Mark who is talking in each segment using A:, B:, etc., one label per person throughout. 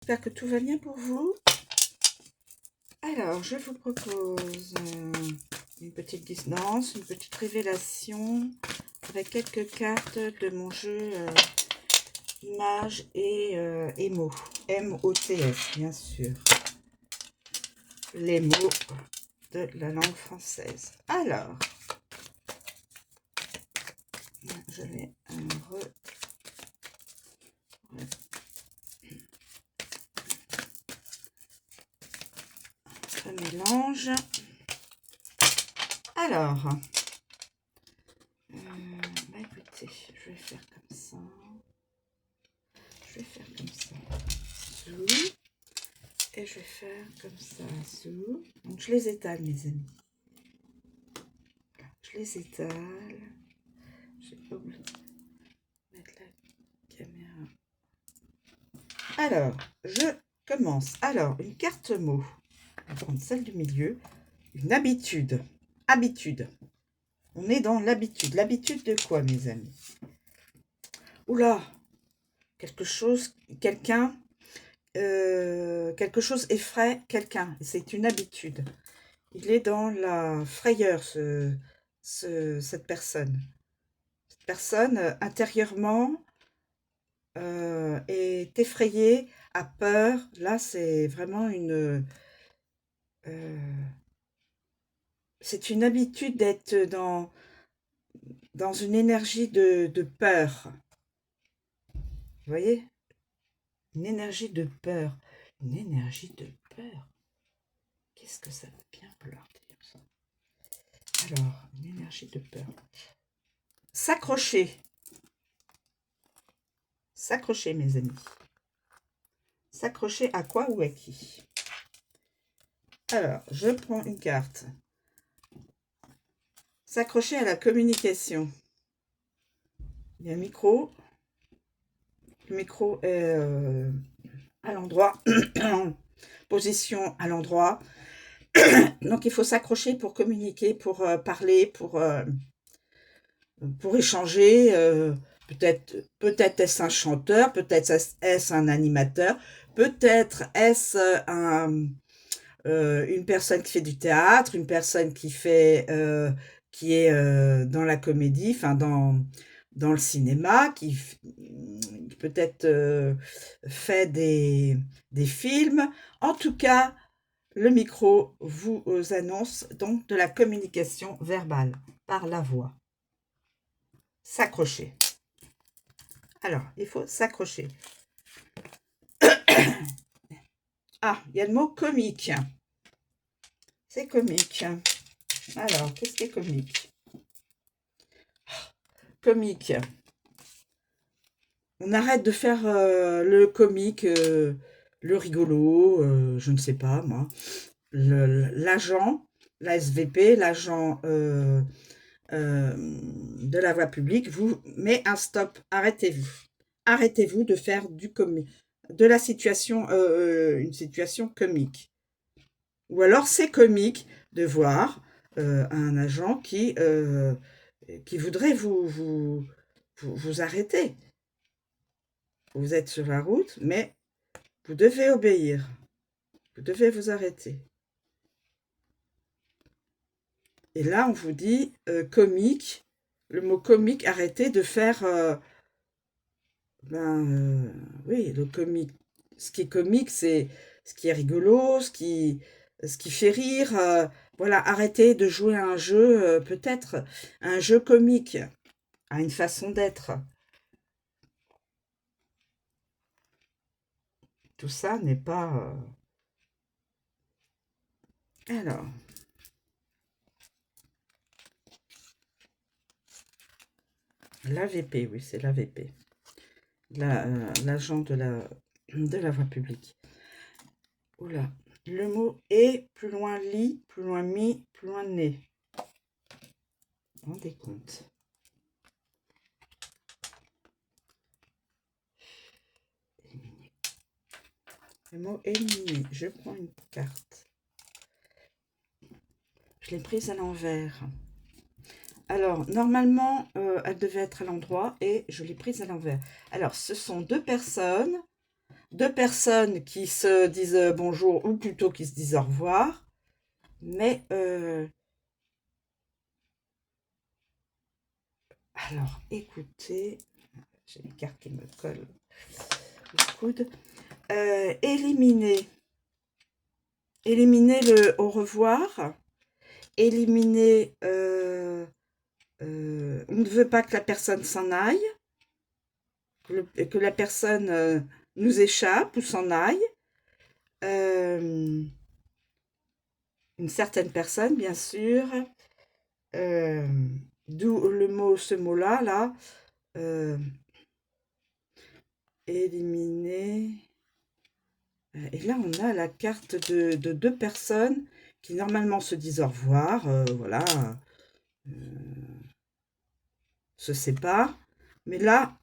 A: J'espère que tout va bien pour vous. Alors, je vous propose une petite guidance, une petite révélation avec quelques cartes de mon jeu images et mots. M-O-T-S, bien sûr. Les mots de la langue française. Alors, je vais remélange. Alors, écoutez, je vais faire comme ça. Je vais faire comme ça. Zou. Et je vais faire comme ça. Zou. Donc, je les étale, mes amis. Je les étale. J'ai pas oublié de mettre la caméra. Alors, je commence. Alors, une carte mot. On va prendre celle du milieu. Une habitude. Habitude. On est dans l'habitude. L'habitude de quoi, mes amis? Oula! Quelque chose, quelqu'un, quelque chose effraie quelqu'un. C'est une habitude. Il est dans la frayeur, cette personne. Cette personne, intérieurement, est effrayée, a peur. Là, c'est vraiment c'est une habitude d'être dans une énergie de peur. Vous voyez? Une énergie de peur. Une énergie de peur. Qu'est-ce que ça veut bien vouloir dire, ça? Alors, une énergie de peur. S'accrocher. S'accrocher, mes amis. S'accrocher à quoi ou à qui? Alors, je prends une carte. S'accrocher à la communication. Il y a un micro. Le micro est à l'endroit, position à l'endroit. Donc, il faut s'accrocher pour communiquer, pour parler, pour échanger. Peut-être est-ce un chanteur, peut-être est-ce un animateur, peut-être est-ce une personne qui fait du théâtre, une personne qui est dans la comédie, enfin dans le cinéma, qui peut-être fait des films. En tout cas, le micro vous annonce donc de la communication verbale par la voix. S'accrocher. Alors, il faut s'accrocher. Ah, il y a le mot comique. C'est comique. Alors, qu'est-ce qui est comique? Comique. On arrête de faire le comique, le rigolo, je ne sais pas moi. L'agent, la SVP, l'agent de la voie publique vous met un stop. Arrêtez-vous. Arrêtez-vous de faire de la situation, une situation comique. Ou alors c'est comique de voir un agent qui voudrait vous arrêter. Vous êtes sur la route, mais vous devez obéir. Vous devez vous arrêter. Et là, on vous dit comique. Le mot comique, arrêtez de faire... oui, le comique. Ce qui est comique, c'est ce qui est rigolo, ce qui fait rire. Voilà, arrêtez de jouer à un jeu, peut-être un jeu comique, à une façon d'être. Tout ça n'est pas... Alors, l'AVP, oui, c'est l'AVP. L'agent de la voie publique. Oula, le mot est, plus loin lit, plus loin mi, plus loin né. Rendez compte. Éliminer. Le mot éliminer. Je prends une carte. Je l'ai prise à l'envers. Alors, normalement, elle devait être à l'endroit et je l'ai prise à l'envers. Alors, ce sont deux personnes deux personnes qui se disent bonjour, ou plutôt qui se disent au revoir, mais alors écoutez, j'ai les cartes qui me collent au coude. Éliminer le au revoir, éliminer on ne veut pas que la personne s'en aille, que la personne nous échappe ou s'en aille. Une certaine personne, bien sûr. Euh, D'où le mot, ce mot-là, là. Éliminer. Et là, on a la carte de deux personnes qui normalement se disent au revoir, voilà, se séparent. Mais là,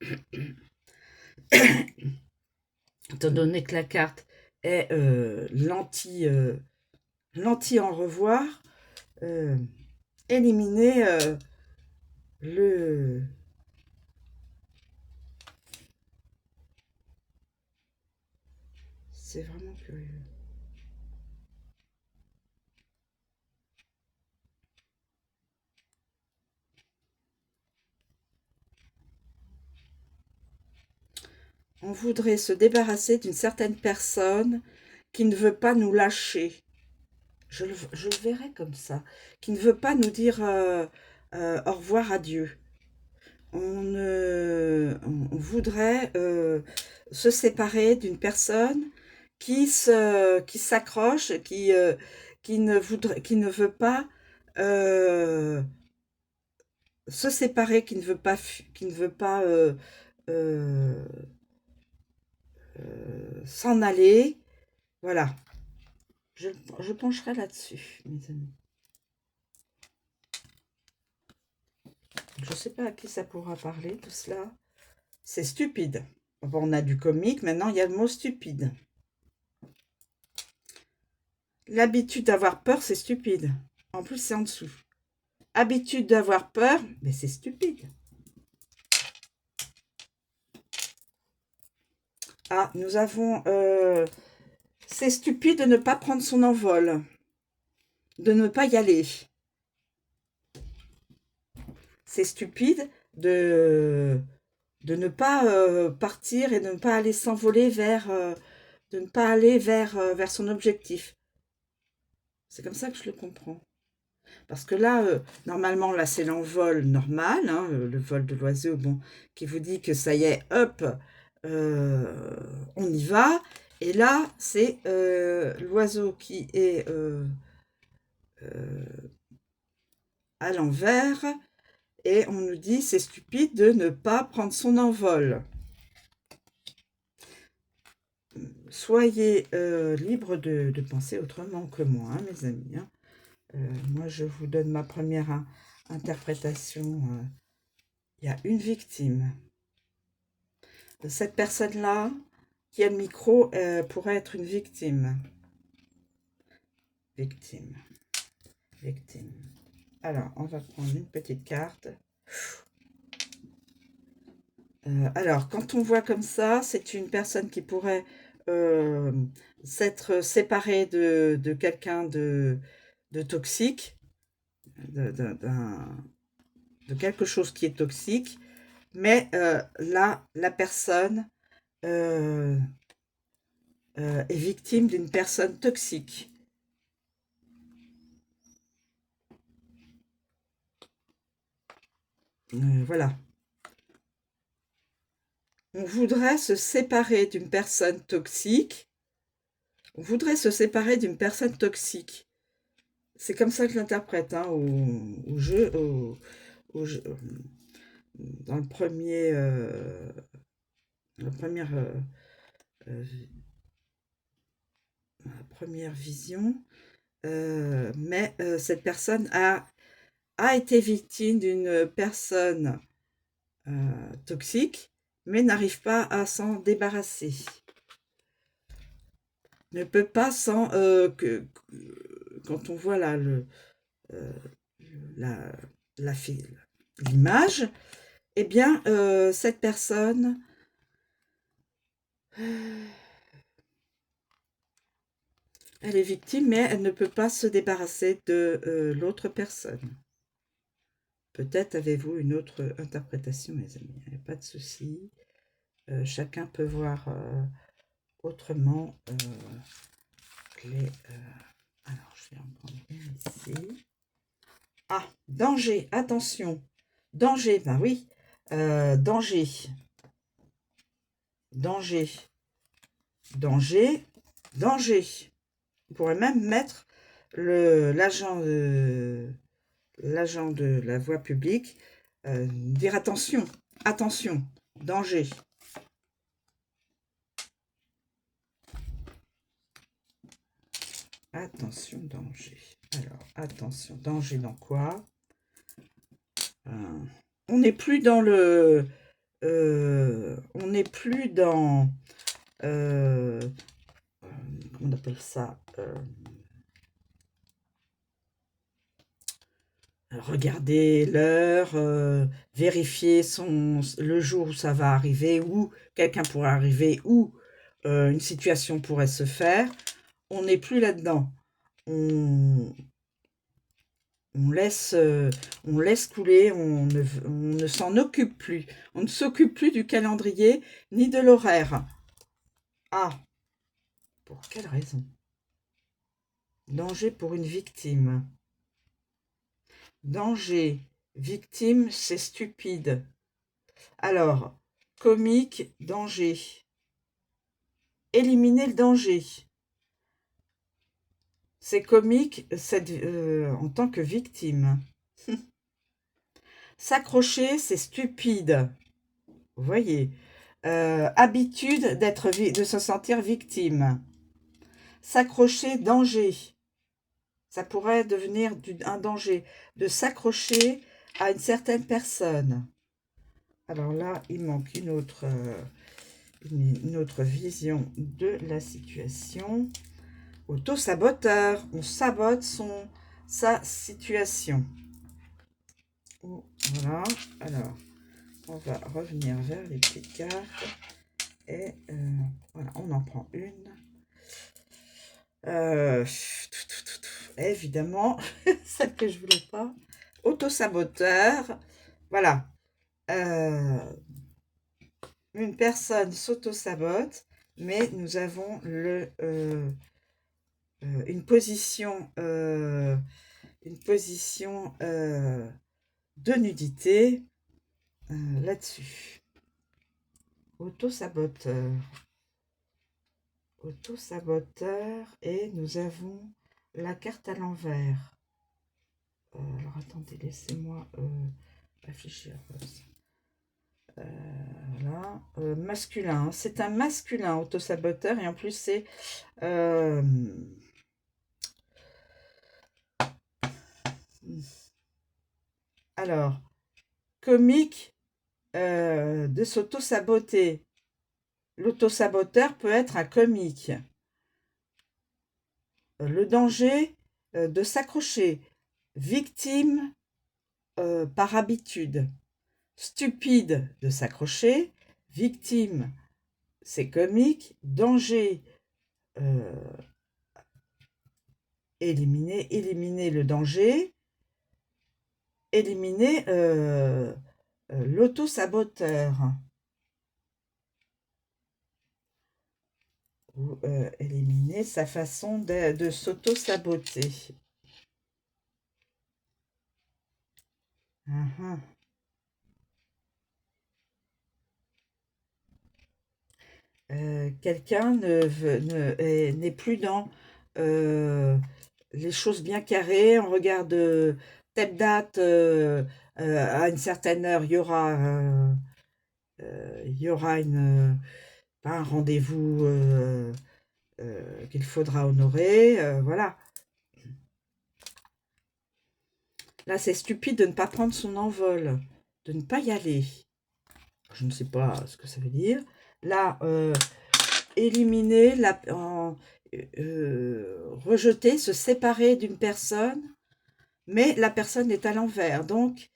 A: étant donné que la carte est l'anti en revoir, éliminer le... C'est vraiment curieux. On voudrait se débarrasser d'une certaine personne qui ne veut pas nous lâcher. Je le verrais comme ça. Qui ne veut pas nous dire au revoir, adieu. On voudrait se séparer d'une personne qui s'accroche, qui ne veut pas se séparer, qui ne veut pas euh, s'en aller. Voilà. Je pencherai là-dessus, mes amis. Je ne sais pas à qui ça pourra parler, tout cela. C'est stupide. Bon, on a du comique, maintenant il y a le mot stupide. L'habitude d'avoir peur, c'est stupide. En plus, c'est en dessous. Habitude d'avoir peur, mais c'est stupide. Ah, nous avons... c'est stupide de ne pas prendre son envol. De ne pas y aller. C'est stupide de ne pas partir et de ne pas aller s'envoler vers... de ne pas aller vers son objectif. C'est comme ça que je le comprends. Parce que là, normalement, là, c'est l'envol normal, hein, le vol de l'oiseau, bon, qui vous dit que ça y est, hop, on y va. Et là, c'est l'oiseau qui est à l'envers. Et on nous dit, c'est stupide de ne pas prendre son envol. Soyez libres de penser autrement que moi, hein, mes amis. Hein. Moi, je vous donne ma première interprétation. Il y a une victime. Cette personne-là, qui a le micro, pourrait être une victime. Victime. Victime. Alors, on va prendre une petite carte. Alors, quand on voit comme ça, c'est une personne qui pourrait s'être séparée de quelqu'un de toxique, de quelque chose qui est toxique, mais là, la personne est victime d'une personne toxique. Voilà. On voudrait se séparer d'une personne toxique. On voudrait se séparer d'une personne toxique. C'est comme ça que je l'interprète, hein, au jeu, dans le premier, la première, euh, la première vision. Mais cette personne a été victime d'une personne toxique, mais n'arrive pas à s'en débarrasser. Ne peut pas sans quand on voit là la, l'image, eh bien cette personne Elle est victime, mais elle ne peut pas se débarrasser de l'autre personne. Peut-être avez-vous une autre interprétation, mes amis. Il n'y a pas de souci. Chacun peut voir autrement les... alors, je vais en prendre une ici. Ah, danger, attention. Danger, ben oui. Danger. Danger. Danger. Danger. On pourrait même mettre l'agent de la voie publique, dire attention, attention, danger. Attention, danger. Alors, attention, danger dans quoi? On n'est plus dans le... on n'est plus dans... comment on appelle ça? Regarder l'heure, vérifier le jour où ça va arriver, où quelqu'un pourrait arriver, où une situation pourrait se faire. On n'est plus là-dedans. On laisse couler, on ne s'en occupe plus. On ne s'occupe plus du calendrier ni de l'horaire. Ah, pour quelle raison? Danger pour une victime. Danger, victime, c'est stupide. Alors, comique, danger. Éliminer le danger. C'est comique en tant que victime. S'accrocher, c'est stupide. Vous voyez. Habitude de se sentir victime. S'accrocher, danger. Ça pourrait devenir un danger. De s'accrocher à une certaine personne. Alors là, il manque une autre vision de la situation. Auto-saboteur, on sabote sa situation. Voilà, alors, on va revenir vers les petites cartes. Et voilà, on en prend une. Évidemment, celle que je voulais pas. Auto-saboteur, voilà. Une personne s'auto-sabote, mais nous avons une position de nudité là-dessus. Auto-saboteur. Auto-saboteur, et nous avons la carte à l'envers. Alors attendez, laissez-moi réfléchir. Voilà, masculin. C'est un masculin auto-saboteur, et en plus c'est alors comique de s'auto-saboter. L'auto-saboteur peut être un comique. Le danger de s'accrocher. Victime par habitude. Stupide de s'accrocher. Victime, c'est comique. Danger, éliminer le danger. Éliminer l'auto-saboteur. Ou éliminer sa façon de s'auto-saboter. Quelqu'un n'est plus dans les choses bien carrées. On regarde telle date, à une certaine heure, il y aura un rendez-vous qu'il faudra honorer. Voilà. Là, c'est stupide de ne pas prendre son envol, de ne pas y aller. Je ne sais pas ce que ça veut dire. Là, éliminer, rejeter, se séparer d'une personne, mais la personne est à l'envers. Donc,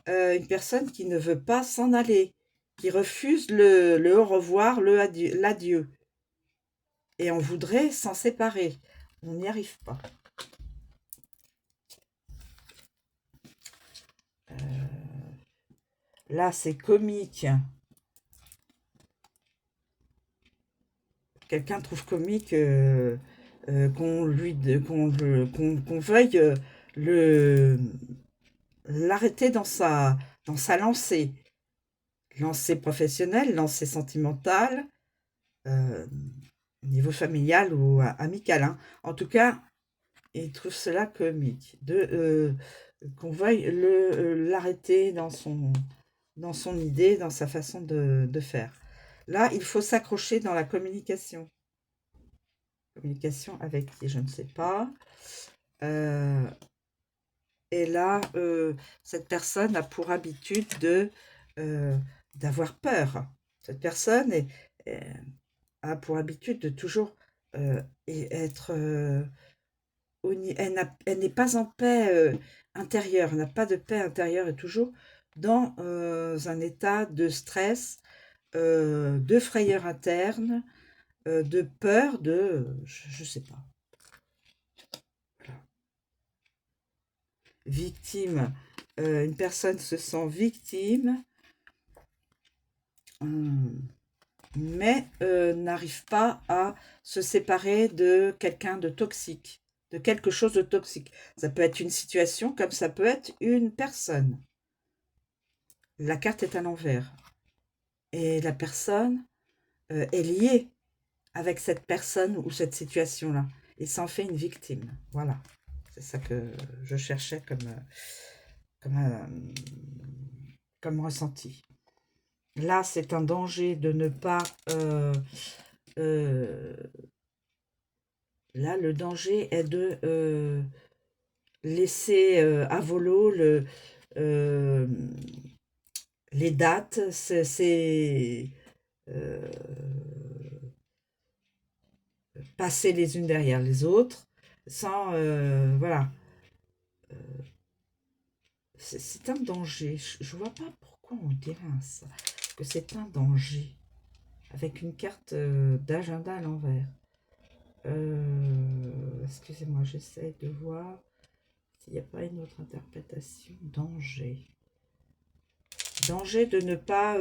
A: une personne qui ne veut pas s'en aller, qui refuse le au revoir, l'adieu. Et on voudrait s'en séparer. on n'y arrive pas. Là, c'est comique. Quelqu'un trouve comique qu'on veuille l'arrêter dans sa lancée professionnelle, lancée sentimentale, au niveau familial ou amical, hein. En tout cas, il trouve cela comique qu'on veuille l'arrêter dans son idée, dans sa façon de faire. Là, il faut s'accrocher dans la communication. Communication avec qui, je ne sais pas. Et là, cette personne a pour habitude d'avoir peur. Cette personne a pour habitude de toujours être... elle n'est pas en paix intérieure, elle n'a pas de paix intérieure, et toujours dans un état de stress, de frayeur interne, de peur, je ne sais pas. Voilà. Victime, une personne se sent victime, mais n'arrive pas à se séparer de quelqu'un de toxique, de quelque chose de toxique. Ça peut être une situation comme ça peut être une personne. La carte est à l'envers. Et la personne est liée avec cette personne ou cette situation-là. Et s'en fait une victime. Voilà. C'est ça que je cherchais comme ressenti. Là, c'est un danger de ne pas... là, le danger est de laisser à volo les dates, passer les unes derrière les autres, sans... voilà. C'est un danger. Je vois pas pourquoi on dirait ça, que c'est un danger. Avec une carte d'agenda à l'envers. Excusez-moi, j'essaie de voir s'il n'y a pas une autre interprétation. Danger. Danger de ne pas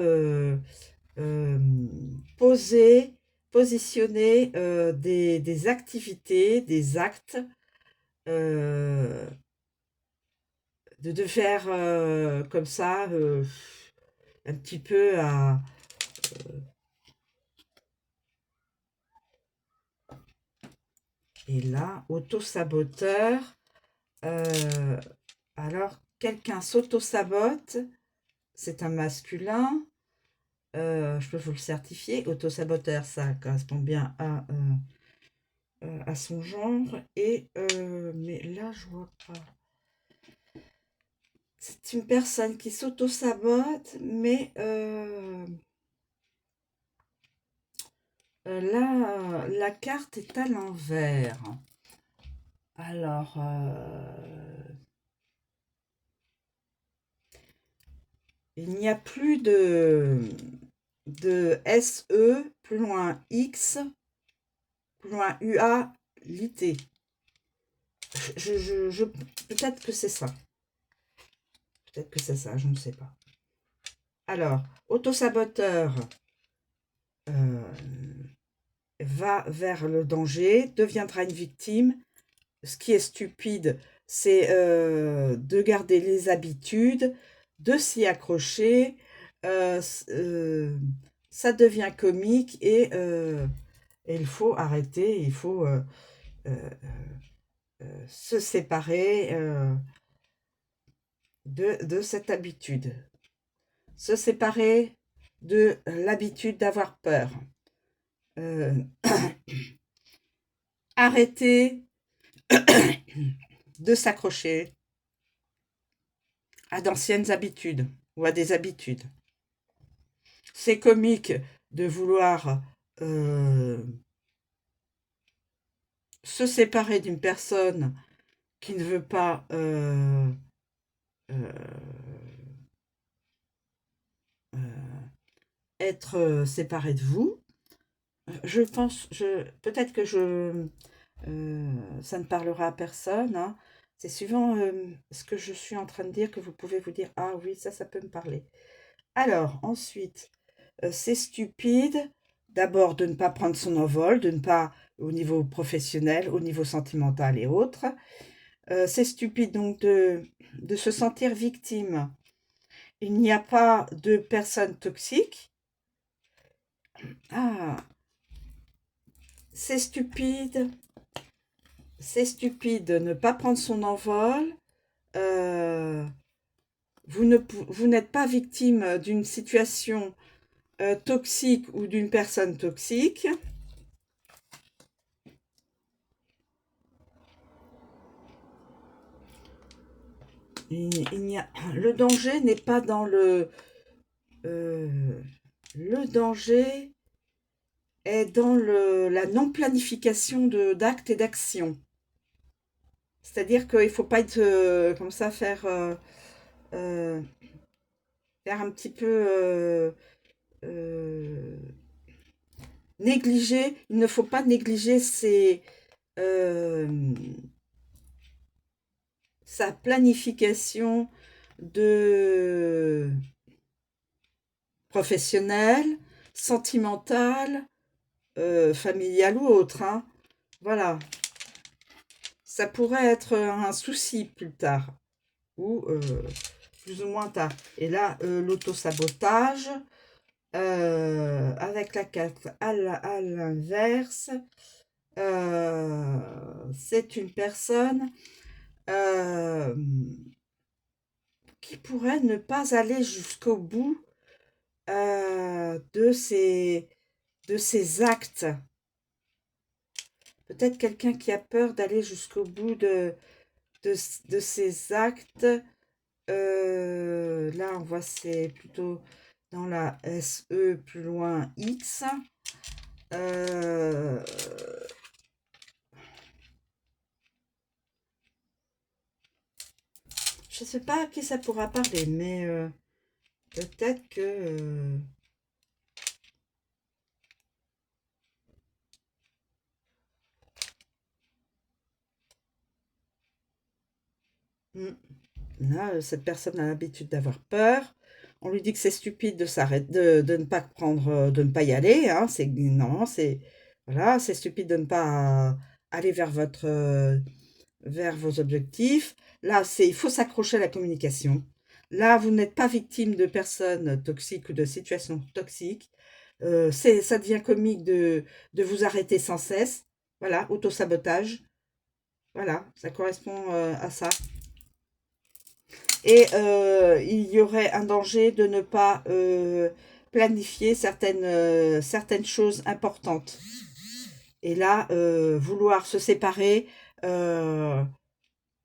A: positionner des activités, des actes, de faire comme ça, un petit peu à... et là, auto-saboteur. Alors, quelqu'un s'auto-sabote, c'est un masculin. Je peux vous le certifier. Auto-saboteur, ça correspond bien à son genre. Et mais là, je vois pas. C'est une personne qui s'auto-sabote, mais là, la carte est à l'envers. Alors, il n'y a plus de SE, plus loin X, plus loin UA, l'IT. Peut-être que c'est ça. Peut-être que c'est ça, je ne sais pas. Alors, autosaboteur va vers le danger, deviendra une victime. Ce qui est stupide, c'est de garder les habitudes, de s'y accrocher. Ça devient comique et il faut arrêter, il faut se séparer de cette habitude. Se séparer de l'habitude d'avoir peur. Arrêter de s'accrocher à d'anciennes habitudes ou à des habitudes. C'est comique de vouloir se séparer d'une personne qui ne veut pas être séparée de vous. Je pense, peut-être que Ça ne parlera à personne, hein. C'est suivant ce que je suis en train de dire que vous pouvez vous dire, ah oui, ça peut me parler. Alors, ensuite, c'est stupide, d'abord de ne pas prendre son envol, de ne pas, au niveau professionnel, au niveau sentimental et autres. C'est stupide donc de se sentir victime. Il n'y a pas de personnes toxiques. Ah, c'est stupide. C'est stupide de ne pas prendre son envol. Euh, vous n'êtes pas victime d'une situation toxique ou d'une personne toxique. Le danger n'est pas dans le danger est dans la non-planification d'actes et d'actions. C'est-à-dire qu'il ne faut pas être comme ça, euh, faire un petit peu euh, négliger. Il ne faut pas négliger euh, sa planification de professionnelle, sentimentale, familiale ou autre, hein. Voilà. Ça pourrait être un souci plus tard, ou plus ou moins tard. Et là, l'auto-sabotage, avec la carte à l'inverse, c'est une personne euh, qui pourrait ne pas aller jusqu'au bout de ses actes. Peut-être quelqu'un qui a peur d'aller jusqu'au bout de ses actes. Là, on voit c'est plutôt dans la SE plus loin X. Je ne sais pas à qui ça pourra parler, mais peut-être que... Là, cette personne a l'habitude d'avoir peur. On lui dit que c'est stupide de s'arrêter, de ne pas prendre, de ne pas y aller, hein. C'est non, c'est voilà, c'est stupide de ne pas aller vers vos objectifs. Là, il faut s'accrocher à la communication. Là, vous n'êtes pas victime de personnes toxiques ou de situations toxiques. Ça devient comique de vous arrêter sans cesse. Voilà, autosabotage. Voilà, ça correspond à ça. Et il y aurait un danger de ne pas planifier certaines choses importantes. Et là, vouloir se séparer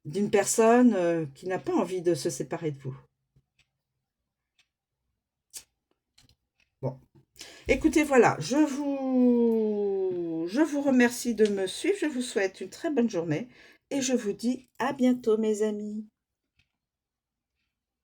A: d'une personne qui n'a pas envie de se séparer de vous. Bon. Écoutez, voilà, je vous remercie de me suivre. Je vous souhaite une très bonne journée et je vous dis à bientôt, mes amis.